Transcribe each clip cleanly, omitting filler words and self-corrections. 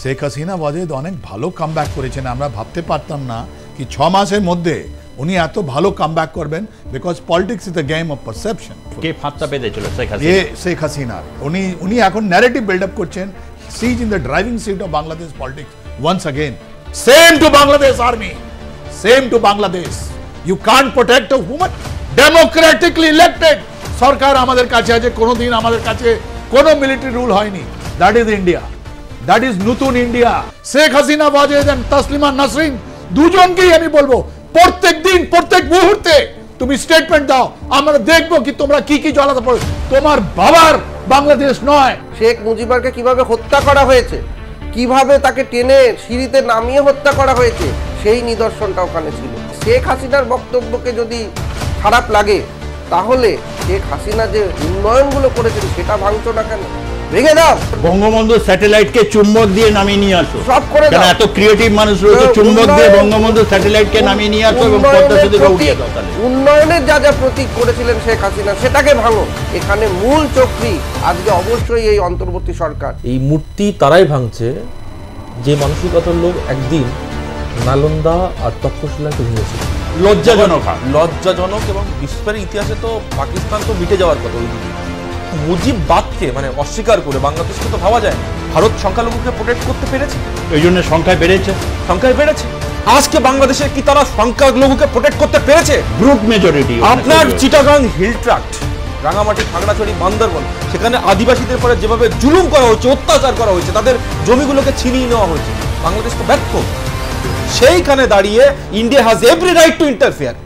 শেখ হাসিনা ওয়াজেদ অনেক ভালো কামব্যাক করেছেন। আমরা ভাবতে পারতাম না কি 6 মাসের মধ্যে উনি এত ভালো কামব্যাক করবেন, because politics is the game of perception. কে ফাঁদটা পেতেছিল শেখ হাসিনা? উনি এখন ন্যারেটিভ বিল্ড আপ করছেন। She's in the driving seat of Bangladesh politics once again. Same to Bangladesh army, same to Bangladesh. You can't protect a human democratically elected সরকার আমাদের কাছে আছে। কোনোদিন আমাদের কাছে কোনো মিলিটারি রুল হয়নি। That is India, that is নতুন ইন্ডিয়া। শেখ হাসিনা ওয়াজেদ এন্ড তাসলিমা নাসরিন দুজনকেই আমি বলবো, প্রত্যেক দিন প্রত্যেক মুহূর্তে তুমি স্টেটমেন্ট দাও, আমরা দেখবো কি তোমরা কি কি জ্বালাতে পারো। তোমার বাবার বাংলাদেশ নয়। শেখ মুজিবুরকে কিভাবে হত্যা করা হয়েছে, কিভাবে তাকে টেনে সিঁড়িতে নামিয়ে হত্যা করা হয়েছে, সেই নিদর্শনটা ওখানে ছিল। শেখ হাসিনার বক্তব্যকে যদি খারাপ লাগে, তাহলে শেখ হাসিনা যে উন্নয়নগুলো করেছেন সেটা ভাঙছো না কেন? ভেঙে দাও। বঙ্গবন্ধু স্যাটেলাইটকে চুম্বক দিয়ে নামিয়ে নিয়ে আসো, সব করে দাও। এত ক্রিয়েটিভ মানুষ রয়েছে, চুম্বক দিয়ে বঙ্গবন্ধু স্যাটেলাইটকে নামিয়ে নিয়ে আসো এবং পদ্মা সেতুকে উঠিয়ে দাও। উন্নয়নের যা যা প্রতীক করেছিলেন শেখ হাসিনা, সেটাকে ভাঙো। এখানে মূল চক্রী আজকে অবশ্যই এই অন্তর্বর্তী সরকার। এই মূর্তি তারাই ভাঙছে যে মানসিকতার লোক একদিন নালন্দা আর তক্ষশিলাকে ভেঙেছিল। লজ্জাজনক এবং বিশ্বের ইতিহাসে তো পাকিস্তান তো মিটে যাওয়ার কথা। মুজিববাদকে মানে অস্বীকার করে বাংলাদেশকে তো ভাবা যায়। ভারত সংখ্যালঘুকে প্রোটেক্ট করতে পেরেছে, এই জন্য সংখ্যায় বেড়েছে। আজকে বাংলাদেশে কি তারা সংখ্যালঘুকে প্রোটেক্ট করতে পেরেছে? Group majority. আপনার চিটাগাং হিল ট্রাক্ট, রাঙামাটি, খাগড়াছড়ি, বান্দরবান, সেখানে আদিবাসীদের পরে যেভাবে জুলুম করা হচ্ছে, অত্যাচার করা হয়েছে, তাদের জমিগুলোকে ছিনিয়ে নেওয়া হয়েছে, বাংলাদেশ তো ব্যর্থ। সেইখানে দাঁড়িয়ে India has every right to interfere.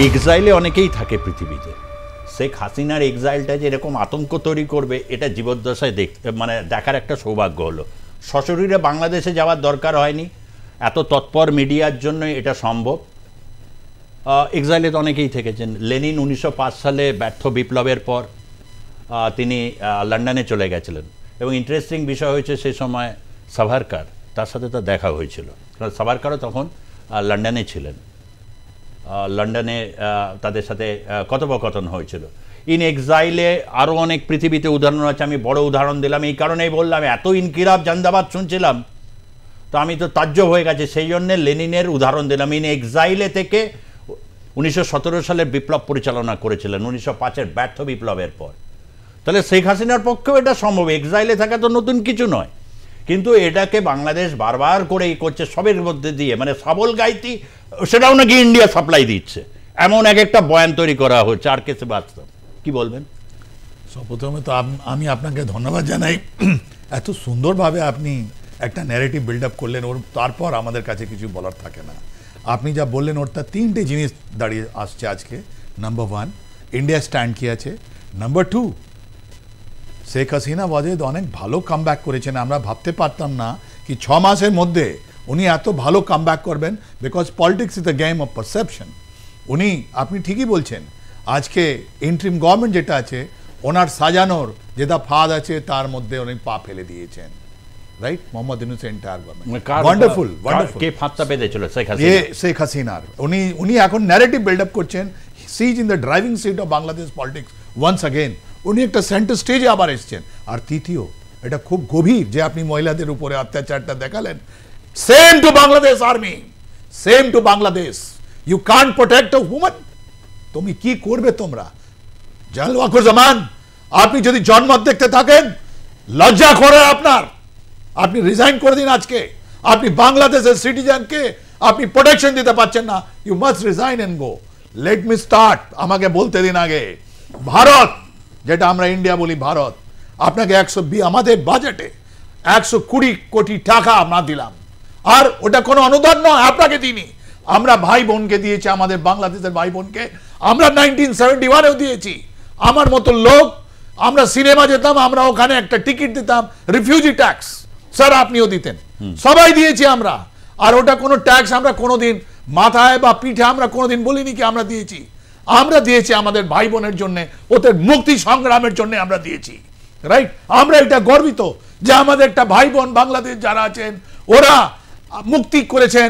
এক্সাইলে অনেকেই থাকে পৃথিবীতে। শেখ হাসিনার এক্সাইলটা যে এরকম আতঙ্ক তৈরি করবে, এটা জীবদ্দশায় দেখার একটা সৌভাগ্য হলো। সশরীরে বাংলাদেশে যাওয়ার দরকার হয়নি, এত তৎপর মিডিয়ার জন্য এটা সম্ভব। এক্সাইলে তো অনেকেই থেকেছেন। লেনিন 1905 সালে ব্যর্থ বিপ্লবের পর তিনি লন্ডনে চলে গেছিলেন, এবং ইন্টারেস্টিং বিষয় হয়েছে সেই সময় সাভারকার, তার সাথে তার দেখা হয়েছিল, কারণ সাভারকারও তখন লন্ডনে ছিলেন। লন্ডনে তাদের সাথে কথোপকথন হয়েছিল। ইন এক্সাইলে আরও অনেক পৃথিবীতে উদাহরণ আছে। আমি বড় উদাহরণ দিলাম এই কারণেই বললাম, এত ইনকিলাব জান্দাবাদ শুনছিলাম তো আমি তো তাজ্জব হয়ে গেছে, সেই জন্যে লেনিনের উদাহরণ দিলাম। ইন এক্সাইলে থেকে 1917 সালের বিপ্লব পরিচালনা করেছিলেন 1905-এর ব্যর্থ বিপ্লবের পর। তাহলে শেখ হাসিনার পক্ষেও এটা সম্ভব। এক্সাইলে থাকা তো নতুন কিছু নয়, কিন্তু এটাকে বাংলাদেশ বারবার করেই করছে সবের মধ্যে দিয়ে, মানে সাবল গাইতি, সেটাও নাকি ইন্ডিয়া সাপ্লাই দিচ্ছে, এমন এক একটা বয়ান তৈরি করা হচ্ছে। আর কেসে বাস্তব কি বলবেন? প্রথমে তো আমি আপনাকে ধন্যবাদ জানাই, এত সুন্দরভাবে আপনি একটা ন্যারেটিভ বিল্ড আপ করলেন। ওর তারপর আমাদের কাছে কিছু বলার থাকে না। আপনি যা বললেন ওর তার 3টে জিনিস দাঁড়িয়ে আসছে আজকে। নাম্বার 1, ইন্ডিয়া স্ট্যান্ড কি আছে। নাম্বার 2, শেখ হাসিনা ওয়াজেদ অনেক ভালো কামব্যাক করেছেন। আমরা ভাবতে পারতাম না কি 6 মাসের মধ্যে উনি এত ভালো কামব্যাক করবেন, because politics is the game of perception. আপনি ঠিকই বলছেন, আজকে ইন্টারিম গভর্নমেন্ট যেটা আছে, ওনার সাজানোর যেটা ফাঁদ আছে তার মধ্যে উনি পা ফেলে দিয়েছেন। Right, Mohammad Yunus entire government wonderful. কে ফাঁদটা পেতেছিল? শেখ হাসিনার। উনি এখন ন্যারেটিভ বিল্ড আপ করছেন। She's in the driving seat of Bangladesh politics once again. উনি একটা সেন্টার স্টেজে আবার এসছেন। আর তৃতীয়, এটা খুব গভীর যে আপনি মহিলাদের উপরে অত্যাচারটা দেখালেন। Same to Bangladesh army, same to Bangladesh. You can't protect a human. তুমি কি করবে তোমরা? জাল ওয়াকুর জামান, আপনি যদি জন্মত দেখতে থাকেন, লজ্জা করে আপনার। আপনি রিজাইন করে দিন আজকে। আপনি বাংলাদেশের সিটিজেনকে আপনি প্রোটেকশন দিতে পারছেন না। You must resign and go. Let me start. আমাকে বলতে দিন আগে। ভারত, যেটা আমরা ইন্ডিয়া বলি, ভারত আপনাকে আমাদের বাজেটে 120 কোটি টাকা আমরা দিলাম, আর ওটা কোনো অনুদান নয়, আপনাকে দিইনি। আমরা ভাই বোনকে দিয়েছি, আমাদের বাংলাদেশের ভাই বোনকে আমরা 1971-এও দিয়েছি। আমার মতো লোক, আমরা সিনেমা যেতাম, আমরা ওখানে একটা টিকিট দিতাম, রিফিউজি ট্যাক্স, স্যার আপনিও দিতেন, সবাই দিয়েছি আমরা। আর ওটা কোনো ট্যাক্স আমরা কোনোদিন মাথায় বা পিঠে আমরা কোনোদিন বলিনি কি আমরা দিয়েছি। আমরা দিয়েছি আমাদের ভাই বোনের জন্য, ওদের মুক্তি সংগ্রামের জন্য আমরা দিয়েছি। রাইট, আমরা এটা গর্বিত যে আমাদের একটা ভাই বোন বাংলাদেশ যারা আছেন, ওরা মুক্তি করেছেন,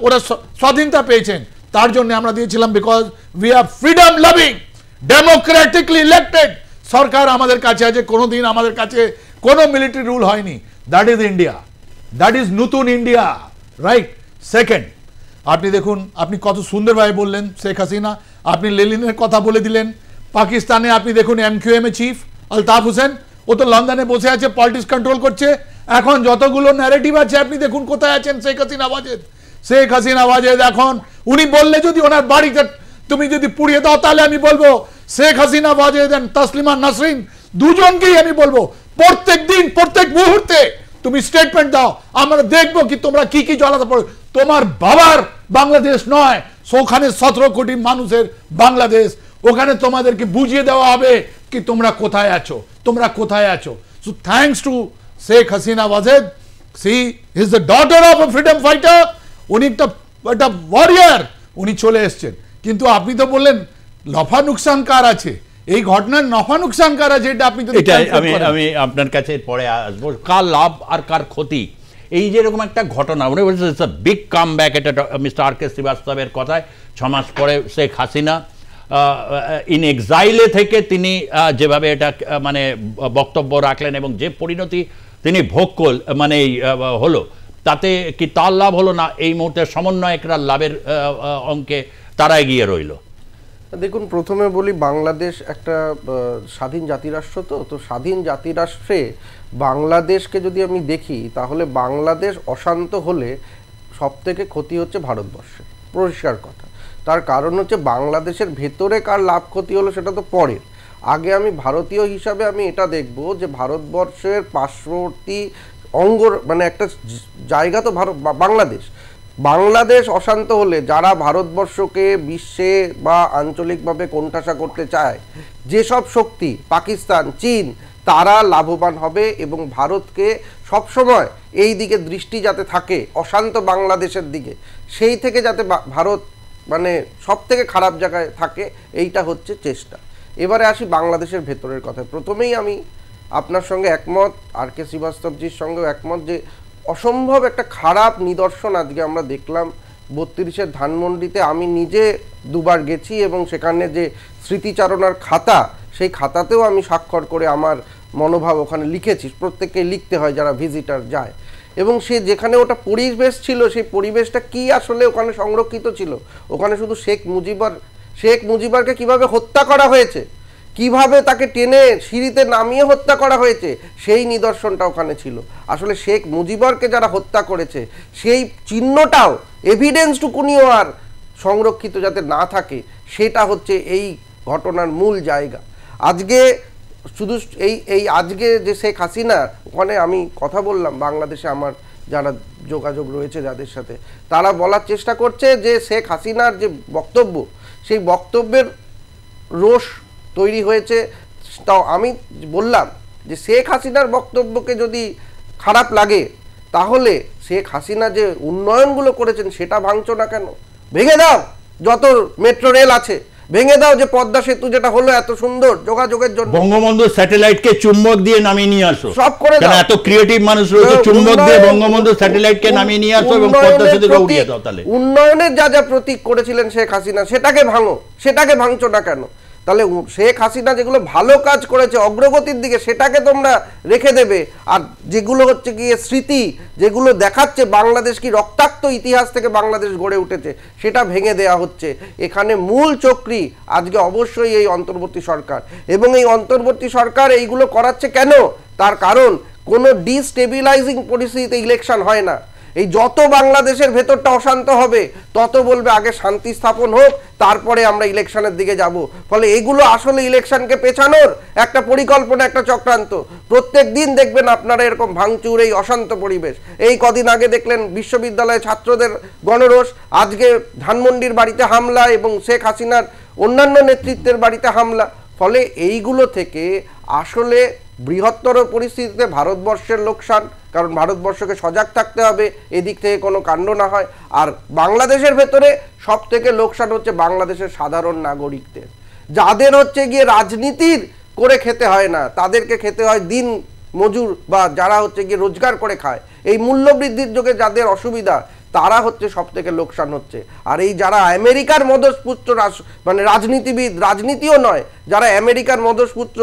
ওরা স্বাধীনতা পেয়েছেন, তার জন্য আমরা দিয়েছিলাম। Because we are freedom loving democratically elected সরকার আমাদের কাছে আছে। কোনোদিন আমাদের কাছে কোনো মিলিটারি রুল হয়নি। That is India. That is নতুন ইন্ডিয়া, রাইট? সেকেন্ড, আপনি দেখুন, আপনি কত সুন্দরভাবে বললেন শেখ হাসিনা, আপনি লেনিনের কথা বলে দিলেন। পাকিস্তানে আপনি দেখুন MQM এর চিফ আলতাফ হোসেন, ও তো লন্ডনে বসে আছে, পলিটিক্স কন্ট্রোল করছে। এখন যতগুলো ন্যারেটিভ আছে আপনি দেখুন কোথায় আছেন শেখ হাসিনা ওয়াজেদ। শেখ হাসিনা ওয়াজেদ এখন উনি বললে যদি ওনার বাড়িতে তুমি যদি পুড়িয়ে দাও, তাহলে আমি বলবো শেখ হাসিনা ওয়াজেদ এন্ড তাসলিমা নাসরিন দুজনকেই আমি বলবো প্রত্যেক দিন প্রত্যেক মুহূর্তে তুমি স্টেটমেন্ট দাও, আমরা দেখবো কি তোমরা কি কি জ্বালাতে পারো। তোমার বাবার বাংলাদেশ নয়, ওখানে 17 কোটি মানুষের বাংলাদেশ, ওখানে তোমাদেরকে বুঝিয়ে দেওয়া হবে কি তোমরা কোথায় আছো, তোমরা কোথায় আছো। So thanks to Sheikh Hasina Wazed, she is the daughter of a freedom fighter, উনি একটা ওয়ারিয়ার, উনি চলে এসছেন। কিন্তু আপনি তো বললেন নফা নুকসান কার আছে, এই ঘটনার নফা নুকসান কার আছে, এটা আপনি আমি আপনার কাছে পরে আসবো। কার লাভ আর কার ক্ষতি, এই যেরকম একটা ঘটনা উনি বলছেন it's a big come back, এটা মিস্টার আর কে শ্রীবাস্তবের কথায় 6 মাস পরে শেখ হাসিনা ইন এক্সাইলে থেকে তিনি যেভাবে এটা মানে বক্তব্য রাখলেন এবং যে পরিণতি তিনি ভোগ মানে হলো, তাতে কি তার লাভ হলো না এই মুহূর্তে সমন্বয়করা লাভের অঙ্কে তারা এগিয়ে রইল? দেখুন, প্রথমে বলি বাংলাদেশ একটা স্বাধীন জাতিরাষ্ট্র, তো স্বাধীন জাতিরাষ্ট্রে বাংলাদেশকে যদি আমি দেখি তাহলে বাংলাদেশ অশান্ত হলে সবথেকে ক্ষতি হচ্ছে ভারতবর্ষের, পরিষ্কার কথা। তার কারণ হচ্ছে বাংলাদেশের ভেতরে কার লাভ ক্ষতি হলো সেটা তো পরের, আগে আমি ভারতীয় হিসাবে আমি এটা দেখব যে ভারতবর্ষের পার্শ্ববর্তী অঙ্গ মানে একটা জায়গা তো বাংলাদেশ অশান্ত হলে যারা ভারতবর্ষকে বিশ্বে বা আঞ্চলিকভাবে কোণঠাসা করতে চায়, যেসব শক্তি পাকিস্তান, চীন, তারা লাভবান হবে এবং ভারতকে সবসময় এই দিকে দৃষ্টি যাতে থাকে অশান্ত বাংলাদেশের দিকে, সেই থেকে যাতে ভারত মানে সব থেকে খারাপ জায়গায় থাকে, এইটা হচ্ছে চেষ্টা। এবারে আসি বাংলাদেশের ভেতরের কথায়। প্রথমেই আমি আপনার সঙ্গে একমত, আর কে শ্রীবাস্তবজির সঙ্গেও একমত যে অসম্ভব একটা খারাপ নিদর্শন আজকে আমরা দেখলাম 32-এর ধানমন্ডিতে। আমি নিজে দুবার গেছি এবং সেখানে যে স্মৃতিচারণার খাতা, সেই খাতাতেও আমি স্বাক্ষর করে আমার মনোভাব ওখানে লিখেছি, প্রত্যেককে লিখতে হয় যারা ভিজিটার যায়। এবং সে যেখানে ওটা পরিবেশ ছিল, সেই পরিবেশটা কি আসলে ওখানে সংরক্ষিত ছিল, ওখানে শুধু শেখ মুজিবরকে কিভাবে হত্যা করা হয়েছে, কিভাবে তাকে টেনে সিঁড়িতে নামিয়ে হত্যা করা হয়েছে, সেই নিদর্শনটা ওখানে ছিল। আসলে শেখ মুজিবরকে যারা হত্যা করেছে সেই চিহ্নটাও, এভিডেন্সটুকুনিও আর সংরক্ষিত যাতে না থাকে, সেটা হচ্ছে এই ঘটনার মূল জায়গা। আজকে শুধু আজকে যে শেখ হাসিনা, ওখানে আমি কথা বললাম বাংলাদেশে আমার যারা যোগাযোগ রয়েছে যাদের সাথে, তারা বলার চেষ্টা করছে যে শেখ হাসিনার যে বক্তব্য, সেই বক্তব্যের রোষ তৈরি হয়েছে। তাও আমি বললাম যে শেখ হাসিনার বক্তব্যকে যদি খারাপ লাগে, তাহলে শেখ হাসিনা যে উন্নয়নগুলো করেছেন সেটা ভাঙছো না কেন? ভেঙে দাও, যত মেট্রো রেল আছে ভেঙে দাও, যে পদ্মা সেতু যেটা হলো এত সুন্দর যোগাযোগের জন্য, বঙ্গবন্ধু স্যাটেলাইটকে চুম্বক দিয়ে নামিয়ে নিয়ে আসো, সব করে দাও। এত ক্রিয়েটিভ মানুষ রয়েছে, চুম্বক দিয়ে বঙ্গবন্ধু স্যাটেলাইটকে নামিয়ে নিয়ে আসো এবং পদ্মা সেতুকে উড়িয়ে দাও। তাহলে উন্নয়নের যা যা প্রতীক করেছিলেন শেখ হাসিনা, সেটাকে ভাঙো, সেটাকে ভাঙছো না কেন? তাহলে শেখ হাসিনা যেগুলো ভালো কাজ করেছে অগ্রগতির দিকে, সেটাকে তোমরা রেখে দেবে, আর যেগুলো হচ্ছে গিয়ে স্মৃতি, যেগুলো দেখাচ্ছে বাংলাদেশ কি রক্তাক্ত ইতিহাস থেকে বাংলাদেশ গড়ে উঠেছে, সেটা ভেঙে দেয়া হচ্ছে। এখানে মূল চক্রী আজকে অবশ্যই এই অন্তর্বর্তী সরকার, এবং এই অন্তর্বর্তী সরকার এইগুলো করাচ্ছে কেন? তার কারণ কোনো ডিস্টেবিলাইজিং পরিস্থিতিতে ইলেকশন হয় না। এই যত বাংলাদেশের ভেতরটা অশান্ত হবে, তত বলবে আগে শান্তি স্থাপন হোক, তারপরে আমরা ইলেকশনের দিকে যাব। ফলে এগুলো আসলে ইলেকশনকে পেছানোর একটা পরিকল্পনা, একটা চক্রান্ত। প্রত্যেক দিন দেখবেন আপনারা এরকম ভাঙচুর, এই অশান্ত পরিবেশ। এই কদিন আগে দেখলেন বিশ্ববিদ্যালয়ে ছাত্রদের গণরোষ, আজকে ধানমন্ডির বাড়িতে হামলা এবং শেখ হাসিনার অন্যান্য নেতৃত্বের বাড়িতে হামলা। ফলে এইগুলো থেকে আসলে বৃহত্তর পরিস্থিতিতে ভারতবর্ষের লোকসান, কারণ ভারতবর্ষকে সজাগ থাকতে হবে এদিক থেকে কোনো কাণ্ড না হয়। আর বাংলাদেশের ভেতরে সব থেকে লোকসান হচ্ছে বাংলাদেশের সাধারণ নাগরিকদের, যাদের হচ্ছে গিয়ে রাজনীতির করে খেতে হয় না, তাদেরকে খেতে হয় দিন মজুর বা যারা হচ্ছে গিয়ে রোজগার করে খায়। এই মূল্যবৃদ্ধির যোগে যাদের অসুবিধা, তারা হচ্ছে সব থেকে লোকসান হচ্ছে। আর এই যারা আমেরিকার মদতপুত্র মানে রাজনীতিবিদ, রাজনীতিও নয়, যারা আমেরিকার মদতপুত্র,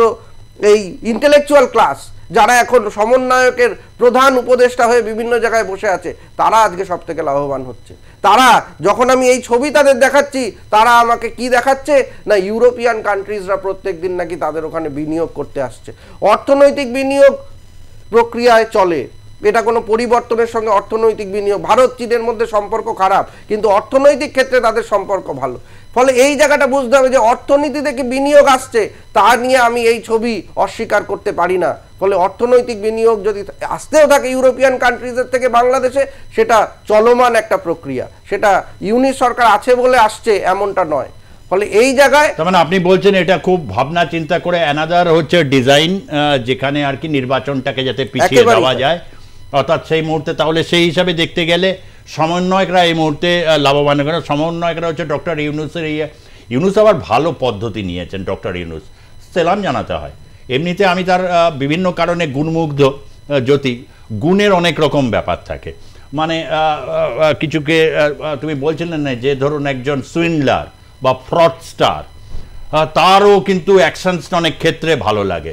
এই ইন্টেলেকচুয়াল ক্লাস, যারা এখন সমন্বয়কের প্রধান উপদেষ্টা হয়ে বিভিন্ন জায়গায় বসে আছে, তারা আজকে সব থেকে লাভবান হচ্ছে। তারা যখন আমি এই ছবি তাদের দেখাচ্ছি, তারা আমাকে কি দেখাচ্ছে না, ইউরোপিয়ান কান্ট্রিজরা প্রত্যেক দিন নাকি তাদের ওখানে বিনিয়োগ করতে আসছে। অর্থনৈতিক বিনিয়োগ প্রক্রিয়ায় চলে, এটা কোনো পরিবর্তনের সঙ্গে অর্থনৈতিক বিনিয়োগ, ভারত চীনের মধ্যে সম্পর্ক খারাপ কিন্তু অর্থনৈতিক ক্ষেত্রে তাদের সম্পর্ক ভালো। ফলে এই জায়গাটা বুঝতে হবে যে অর্থনীতি থেকে বিনিয়োগ আসছে, তা নিয়ে আমি এই ছবি অস্বীকার করতে পারি না। ফলে অর্থনৈতিক বিনিয়োগ যদি আসতেও থাকে ইউরোপিয়ান কান্ট্রিজের থেকে বাংলাদেশে, সেটা চলমান একটা প্রক্রিয়া, সেটা ইউনিট সরকার আছে বলে আসছে এমনটা নয়। ফলে এই জায়গায় তার মানে আপনি বলছেন এটা খুব ভাবনা চিন্তা করে অ্যানাদার হচ্ছে ডিজাইন, যেখানে আর কি নির্বাচনটাকে যাতে পিছিয়ে দেওয়া যায়, অর্থাৎ সেই মুহূর্তে তাহলে সেই হিসাবে দেখতে গেলে সমন্বয়করা এই মুহূর্তে লাভবান করে। সমন্বয়করা হচ্ছে ডক্টর ইউনূসের, ইউনূস আবার ভালো পদ্ধতি নিয়েছেন ডক্টর ইউনূস, সেলাম জানাতে হয়। এমনিতে আমি তার বিভিন্ন কারণে গুণমুগ্ধ, জ্যোতি, গুণের অনেক রকম ব্যাপার থাকে, মানে কিছুকে তুমি বলছিলেন না যে ধরুন একজন সুইন্ডলার বা ফ্রডস্টার, তারও কিন্তু অ্যাকশনসটা অনেক ক্ষেত্রে ভালো লাগে।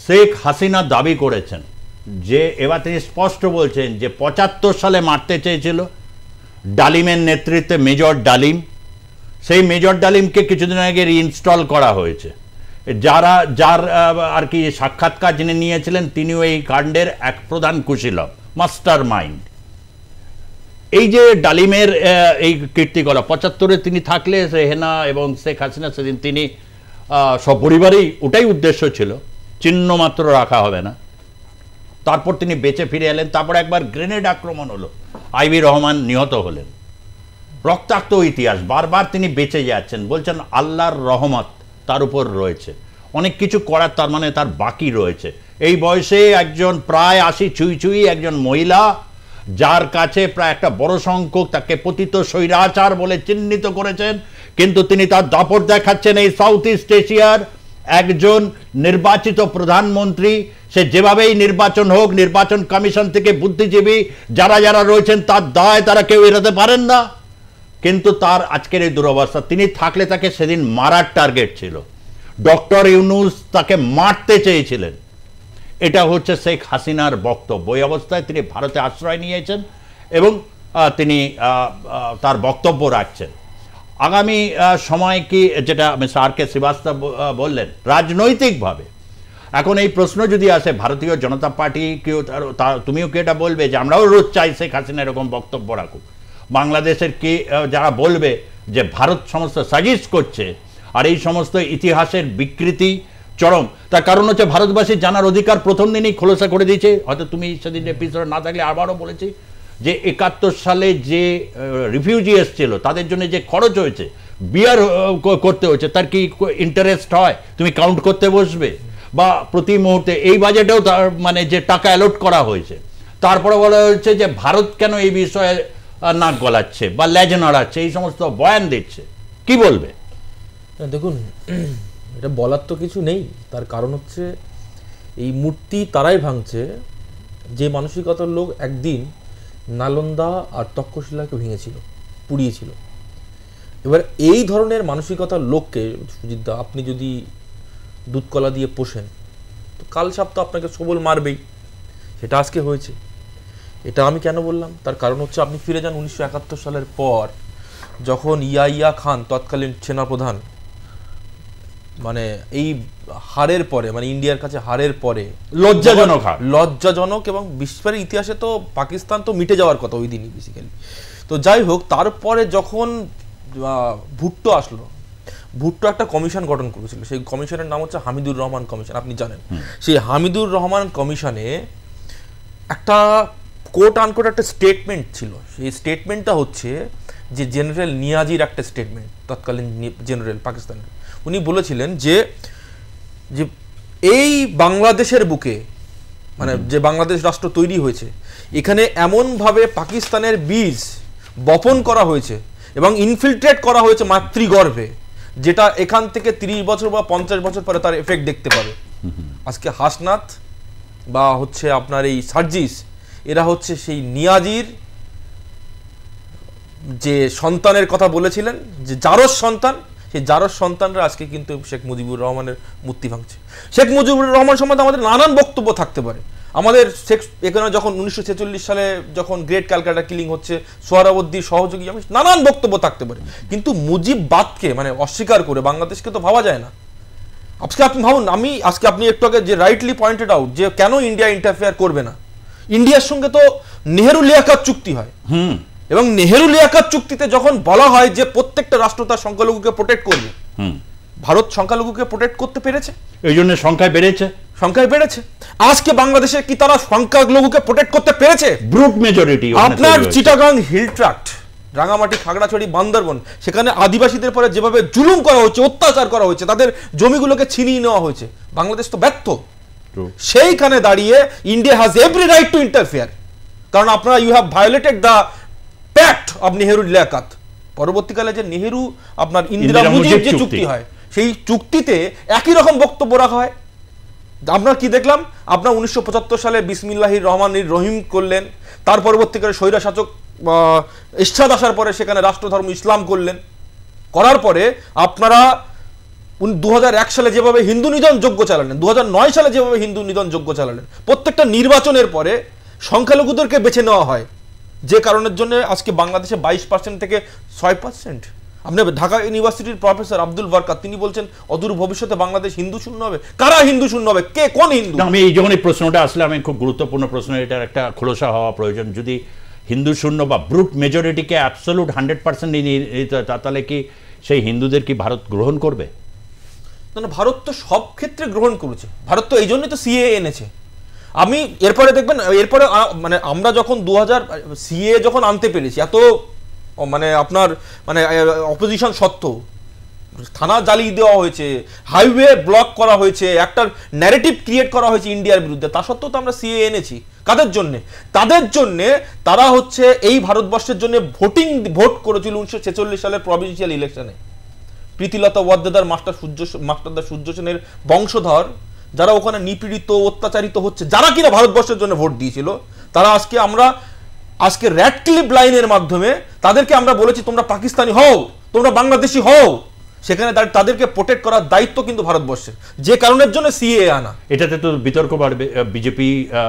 শেখ হাসিনা দাবি করেছেন যে এবার তিনি স্পষ্ট বলছেন যে ৭৫ সালে মারতে চেয়েছিল ডালিমের নেতৃত্বে, মেজর ডালিম, সেই মেজর ডালিমকে কিছুদিন আগে রিইনস্টল করা হয়েছে। যার আর কি সাক্ষাৎকার যিনি নিয়েছিলেন তিনিও এই কাণ্ডের এক প্রধান কুশীলব, মাস্টার মাইন্ড। এই যে ডালিমের এই কীর্তিকলাপ ৭৫-এ তিনি থাকলে রেহেনা এবং শেখ হাসিনা সেদিন তিনি সপরিবারেই, ওটাই উদ্দেশ্য ছিল, চিহ্ন মাত্র রাখা হবে না। তারপর তিনি বেঁচে ফিরে এলেন, তারপর একবার গ্রেনেড আক্রমণ হলো, আইবি রহমান নিহত হলেন, রক্তাক্ত ইতিহাস, বারবার তিনি বেঁচে যাচ্ছেন, বলছেন আল্লাহর রহমত তার উপর রয়েছে, অনেক কিছু করার তার মানে তার বাকি রয়েছে। এই বয়সে একজন প্রায় ৮০ ছুঁই একজন মহিলা, যার কাছে প্রায় একটা বড় সংখ্যক তাকে পতিত স্বৈরাচার বলে চিহ্নিত করেছেন, কিন্তু তিনি তার দাপট দেখাচ্ছেন এই সাউথ ইস্ট এশিয়ার একজন নির্বাচিত প্রধানমন্ত্রী। সে যেভাবেই নির্বাচন হোক, নির্বাচন কমিশন থেকে বুদ্ধিজীবী যারা যারা রয়েছেন তার দায় তারা কেউ এড়াতে পারেন না, কিন্তু তার আজকের এই দুরবস্থা। তিনি থাকলে তাকে সেদিন মারার টার্গেট ছিল, ডক্টর ইউনূস তাকে মারতে চেয়েছিলেন। এটা হচ্ছে শেখ হাসিনার বক্তব্য। এই অবস্থায় তিনি ভারতে আশ্রয় নিয়েছেন এবং তিনি তার বক্তব্য রাখছেন। আগামী সময় কি, যেটা মিস্টার আর কে শ্রীবাস্তব বললেন, রাজনৈতিকভাবে এখন এই প্রশ্ন যদি আসে ভারতীয় জনতা পার্টি কেউ, তুমিও কি এটা বলবে যে আমরাও রোজ চাই শেখ হাসিনা এরকম বক্তব্য রাখুক? বাংলাদেশের কি যারা বলবে যে ভারত সমস্ত সাজিশ করছে আর এই সমস্ত ইতিহাসের বিকৃতি চরম, তার কারণ হচ্ছে ভারতবাসীর জানার অধিকার প্রথম দিনই খোলসা করে দিয়েছে। হয়তো তুমি সেদিন এপিসোড না থাকলে আবারও বলেছি যে ৭১ সালে যে রিফিউজি এসেছিল তাদের জন্য যে খরচ হয়েছে, বিয়ার করতে হয়েছে, তার কি ইন্টারেস্ট হয়? তুমি কাউন্ট করতে বসবে? বা প্রতি মুহূর্তে এই বাজেটেও তার মানে যে টাকা অ্যালট করা হয়েছে, তারপরে বলা হয়েছে যে ভারত কেন এই বিষয়ে নাক গলাচ্ছে বা লেজ নাড়াচ্ছে, এই সমস্ত বয়ান দিচ্ছে, কি বলবে? দেখুন, এটা বলার তো কিছু নেই। তার কারণ হচ্ছে এই মূর্তি তারাই ভাঙছে যে মানসিকতার লোক একদিন নালন্দা আর তক্ষশিলাকে ভেঙেছিল, পুড়িয়েছিল। এবার এই ধরনের মানসিকতার লোককে সুজিতদা আপনি যদি দুধকলা দিয়ে পোষেন তো কাল সাপ তো আপনাকে সবল মারবেই। সেটা আজকে হয়েছে। এটা আমি কেন বললাম, তার কারণ হচ্ছে আপনি ফিরে যান ১৯৭১ সালের পর, যখন ইয়াহিয়া খান তৎকালীন সেনাপ্রধান, মানে এই হারের পরে, মানে ইন্ডিয়ার কাছে হারের পরে লজ্জাজনক এবং বিশ্বের ইতিহাসে তো পাকিস্তান তো মিটে যাওয়ার কথা ওই দিনই বেসিক্যালি। তো যাই হোক, তারপরে যখন ভুট্টো আসলো, ভুট্টো একটা কমিশন গঠন করেছিল, সেই কমিশনের নাম হচ্ছে হামিদুর রহমান কমিশন, আপনি জানেন। সেই হামিদুর রহমান কমিশনে একটা কোট আনকোট একটা স্টেটমেন্ট ছিল। সেই স্টেটমেন্টটা হচ্ছে যে জেনারেল নিয়াজির একটা স্টেটমেন্ট, তৎকালীন জেনারেল পাকিস্তানের। উনি বলেছিলেন যে এই বাংলাদেশের বুকে, মানে যে বাংলাদেশ রাষ্ট্র তৈরি হয়েছে, এখানে এমনভাবে পাকিস্তানের বীজ বপন করা হয়েছে এবং ইনফিল্ট্রেট করা হয়েছে মাতৃগর্ভে, যেটা এখান থেকে ৩০ বছর বা ৫০ বছর পরে তার এফেক্ট দেখতে পাবে। আজকে হাসনাত বা হচ্ছে আপনার এই সার্জিস, এরা হচ্ছে সেই নিয়াজির যে সন্তানের কথা বলেছিলেন, যে জারজ সন্তান, সেই জারজ সন্তানরা আজকে কিন্তু শেখ মুজিবুর রহমানের মূর্তি ভাঙছে। শেখ মুজিবুর রহমান সম্বন্ধে আমাদের নানান বক্তব্য থাকতে পারে। আমাদের এখানে যখন 1946 সালে যখন গ্রেট ক্যালকাটা কিলিং হচ্ছে, সোহরাওয়ার্দীর সহযোগী, নানান বক্তব্য থাকতে পারে, কিন্তু মুজিববাদকে মানে অস্বীকার করে বাংলাদেশকে তো ভাবা যায় না। আজকে আপনি ভাবুন, আজকে আপনি একটু আগে যে রাইটলি পয়েন্টেড আউট যে কেন ইন্ডিয়া ইন্টারফেয়ার করবে না, ইন্ডিয়ার সঙ্গে তো নেহেরু লিয়াকাত চুক্তি হয়, এবং নেহেরু লিয়াকাত চুক্তিতে যখন বলা হয় যে প্রত্যেকটা রাষ্ট্র তার সংখ্যালঘুকে প্রোটেক্ট করবে, ভারত সংখ্যালঘুকে প্রোটেক্ট করতে পেরেছে, এই জন্য সংখ্যায় বেড়েছে। আজকে বাংলাদেশে কি তারা সংখ্যালঘুকে প্রোটেক্ট করতে পেরেছে? Brute majority. আপনার চিটাগাং হিল ট্রাক্ট, রাঙামাটি, খাগড়াছড়ি, বান্দরবন, সেখানে আদিবাসীদের পরে যেভাবে জুলুম করা হচ্ছে, অত্যাচার করা হচ্ছে, তাদের জমিগুলোকে ছিনিয়ে নেওয়া হয়েছে, বাংলাদেশ তো ব্যর্থ। সেইখানে দাঁড়িয়ে India has every right to interfere, কারণ আপনারা you have violated the pact of Nehru Liaquat. পরবর্তীকালে যে নেহেরু আপনার ইন্দিরা মুজিব যে চুক্তি হয়, সেই চুক্তিতে একই রকম বক্তব্য রাখা হয়। আপনার কি দেখলাম, আপনার 1975 সালে বিসমিল্লাহির রহমানির রহিম করলেন, তার পরবর্তীকালে স্বৈরা শাসক ইরশাদ আসার পরে সেখানে রাষ্ট্রধর্ম ইসলাম করলেন, করার পরে আপনারা 2001 সালে যেভাবে হিন্দু নিধন যজ্ঞ চালালেন, 2009 সালে যেভাবে হিন্দু নিধন যজ্ঞ চালালেন, প্রত্যেকটা নির্বাচনের পরে সংখ্যালঘুদেরকে বেছে নেওয়া হয়, যে কারণের জন্য আজকে বাংলাদেশে 22% থেকে 6%। আপনি ঢাকা ইউনিভার্সিটির প্রফেসর আব্দুল বরকাত তিনি বলছেন অদূর ভবিষ্যতে বাংলাদেশ হিন্দু শূন্য হবে। কারা হিন্দু শূন্য হবে? কে, কোন হিন্দু? আমি এই যখন এই প্রশ্নটা আসলে আমি খুব গুরুত্বপূর্ণ প্রশ্ন, এটার একটা খোলসা হওয়া প্রয়োজন। যদি হিন্দু শূন্য বা ব্রুট মেজরিটিকে অ্যাবসলিউট 100% তাহলে কি সেই হিন্দুদের কি ভারত গ্রহণ করবে? না, ভারত তো সব ক্ষেত্রে গ্রহণ করেছে। ভারত তো এই জন্যই তো সিএএ এনেছে। আমি এরপরে দেখবেন, এরপরে মানে আমরা যখন 2000 সিএ যখন আনতে পেরেছি, এত মানে আপনার মানে অপোজিশন সত্ত্বেও থানা জ্বালিয়ে দেওয়া হয়েছে, হাইওয়ে ব্লক করা হয়েছে, একটা ন্যারেটিভ ক্রিয়েট করা হয়েছে ইন্ডিয়ার বিরুদ্ধে, তা সত্ত্বেও তো আমরা সিএ এনেছি। কাদের জন্যে? তাদের জন্যে তারা হচ্ছে এই ভারতবর্ষের জন্য ভোট করেছিল 1946 সালের প্রভিন্সিয়াল ইলেকশনে। প্রীতিলতা ওয়াদ্দেদার মাস্টারদা সূর্য সেনের বংশধর যারা ওখানে নিপীড়িত, অত্যাচারিত হচ্ছে, যারা কিনা ভারতবর্ষের জন্য ভোট দিয়েছিল, তারা আজকে রেড ক্লিপ লাইনের মাধ্যমে তাদেরকে আমরা বলেছি তোমরা পাকিস্তানি হও, তোমরা বাংলাদেশি হও, সেখানে তাদেরকে প্রোটেক্ট করার দায়িত্ব কিন্তু ভারতবর্ষের, যে কারণের জন্য সিএ আনা। এটাতে তো বিতর্ক বাড়বে, বিজেপি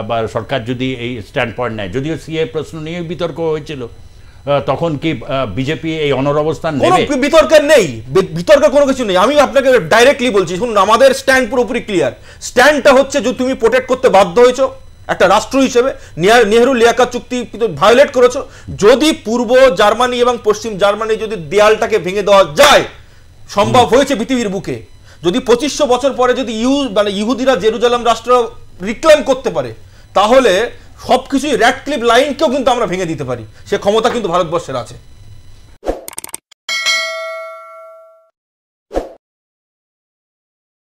বা সরকার যদি এই স্ট্যান্ড পয়েন্ট নেয়। যদিও সিএ প্রশ্ন নিয়ে বিতর্ক হয়েছিল, তখন কি বিজেপি এই অনরবস্থান নেবে? বিতর্কের নেই, বিতর্কের কোনো কিছু নেই। আমি আপনাকে ডাইরেক্টলি বলছি, শুনুন, আমাদের স্ট্যান্ড পুরোপুরি ক্লিয়ার। স্ট্যান্ডটা হচ্ছে যে তুমি প্রোটেক্ট করতে বাধ্য হয়েছো একটা রাষ্ট্র হিসেবে, নেহেরু লিয়াকাত চুক্তি ভায়োলেট করেছো। যদি পূর্ব জার্মানি এবং পশ্চিম জার্মানি যদি দেয়ালটাকে ভেঙে দেওয়া যায়, সম্ভব হয়েছে পৃথিবীর বুকে, যদি 2500 বছর পরে যদি ইহুদিরা জেরুজালেম রাষ্ট্র রিক্লেম করতে পারে, তাহলে সবকিছুই রেড ক্লিপ লাইনকেও কিন্তু আমরা ভেঙে দিতে পারি। সে ক্ষমতা কিন্তু ভারতবর্ষের আছে।